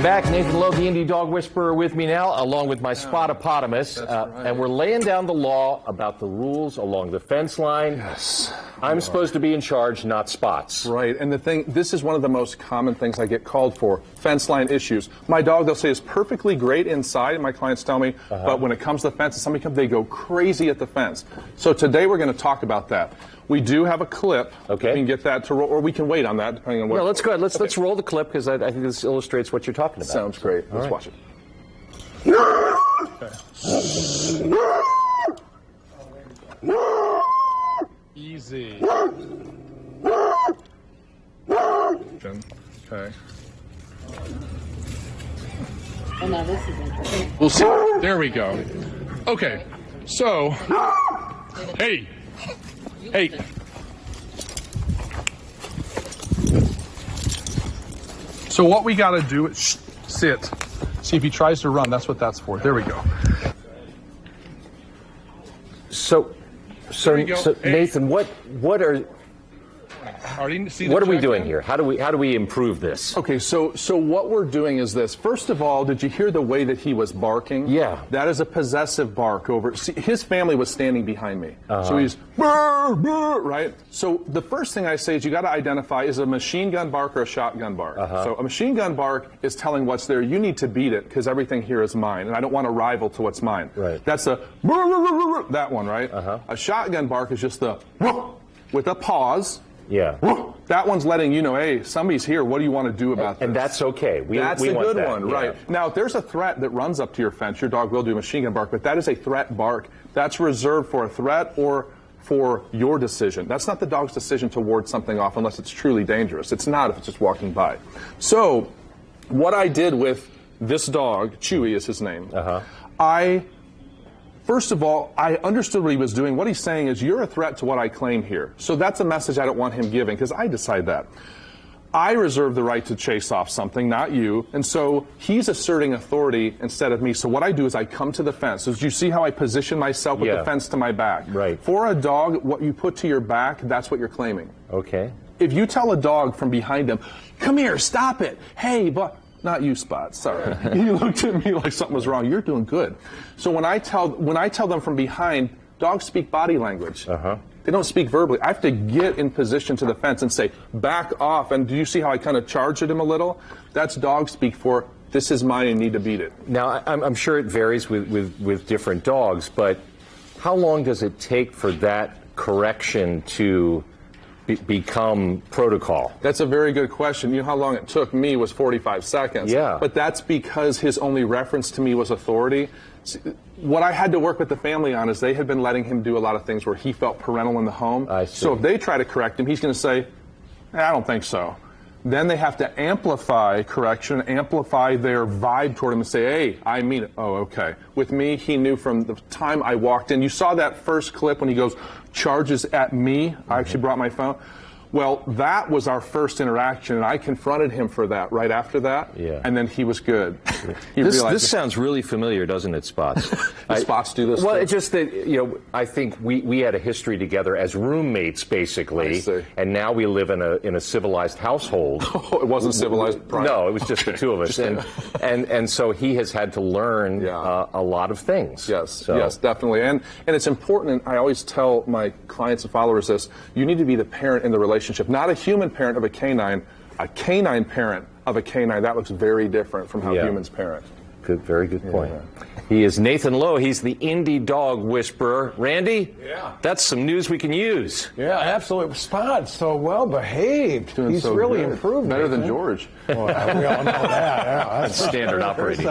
Back, Nathan Lowe, the Indy Dog Whisperer, with me now, along with my Spotopotamus, right. and we're laying down the law about the rules along the fence line. Yes. I'm supposed to be in charge, not Spots. Right, and the thing, this is one of the most common things I get called for, fence line issues. My dog, they'll say, is perfectly great inside, and my clients tell me, but when it comes to the fence, and somebody comes, they go crazy at the fence. So today we're going to talk about that. We do have a clip. Okay. We can get that to roll, or we can wait on that, depending on what. No, let's go ahead. Let's roll the clip, because I think this illustrates what you're talking about. Sounds great. Let's watch it. Easy. Okay. Oh, no, this is interesting. We'll see. There we go. Okay. So, hey. Hey. So what we got to do is sit. See if he tries to run. That's what that's for. There we go. So you go. Hey. Nathan, what are we doing here? How do we improve this? Okay, so what we're doing is this. First of all, did you hear the way that he was barking? Yeah. That is a possessive bark over. See, his family was standing behind me. So he's brr, brr, right? So the first thing I say is you got to identify, is it a machine gun bark or a shotgun bark? So a machine gun bark is telling what's there. You need to beat it because everything here is mine, and I don't want to rival to what's mine. Right. That's a brr, brr, brr, brr, that one, right? A shotgun bark is just the with a pause. Yeah. That one's letting you know, hey, somebody's here. What do you want to do about this? And that's okay. That's we a want good that. one, Yeah. right. Now, if there's a threat that runs up to your fence, your dog will do a machine gun bark, but that is a threat bark. That's reserved for a threat or for your decision. That's not the dog's decision to ward something off unless it's truly dangerous. It's not if it's just walking by. So, what I did with this dog, Chewy is his name, first of all, I understood what he was doing. What he's saying is, you're a threat to what I claim here. So that's a message I don't want him giving, because I decide that. I reserve the right to chase off something, not you. And so he's asserting authority instead of me. So what I do is I come to the fence. So did you see how I position myself with the fence to my back? Right. For a dog, what you put to your back, that's what you're claiming. Okay. If you tell a dog from behind him, come here, stop it, hey, but... Not you, Spot. Sorry. He looked at me like something was wrong. You're doing good. So when I tell them from behind, dogs speak body language. They don't speak verbally. I have to get in position to the fence and say, back off. And do you see how I kind of charged at him a little? That's dog speak for, this is mine and you need to beat it. Now, I'm sure it varies with different dogs, but how long does it take for that correction to become protocol? That's a very good question. You know how long it took me was 45 seconds. Yeah. But that's because his only reference to me was authority. See, what I had to work with the family on is they had been letting him do a lot of things where he felt parental in the home. I see. So if they try to correct him, he's going to say, I don't think so. Then they have to amplify correction, amplify their vibe toward him and say, hey, I mean it. Oh, okay. With me, he knew from the time I walked in. You saw that first clip when he goes, charges at me. I actually brought my phone. Well, that was our first interaction, and I confronted him for that right after that, and then he was good. This sounds really familiar, doesn't it, Spots? Spots do this Well, too. it's just that, I think we had a history together as roommates, basically, and now we live in a civilized household. Oh, it wasn't civilized prior. No, it was just the two of us, and so he has had to learn a lot of things. Yes, yes, definitely, and it's important. And I always tell my clients and followers this: you need to be the parent in the relationship. Not a human parent of a canine parent of a canine. That looks very different from how humans parent. Good, very good point. He is Nathan Lowe. He's the Indy Dog Whisperer. Randy? Yeah. That's some news we can use. Yeah, absolutely. Spot, so well behaved. He's so really good. improved. Better than George. Well, we all know that. Yeah, That's standard operating.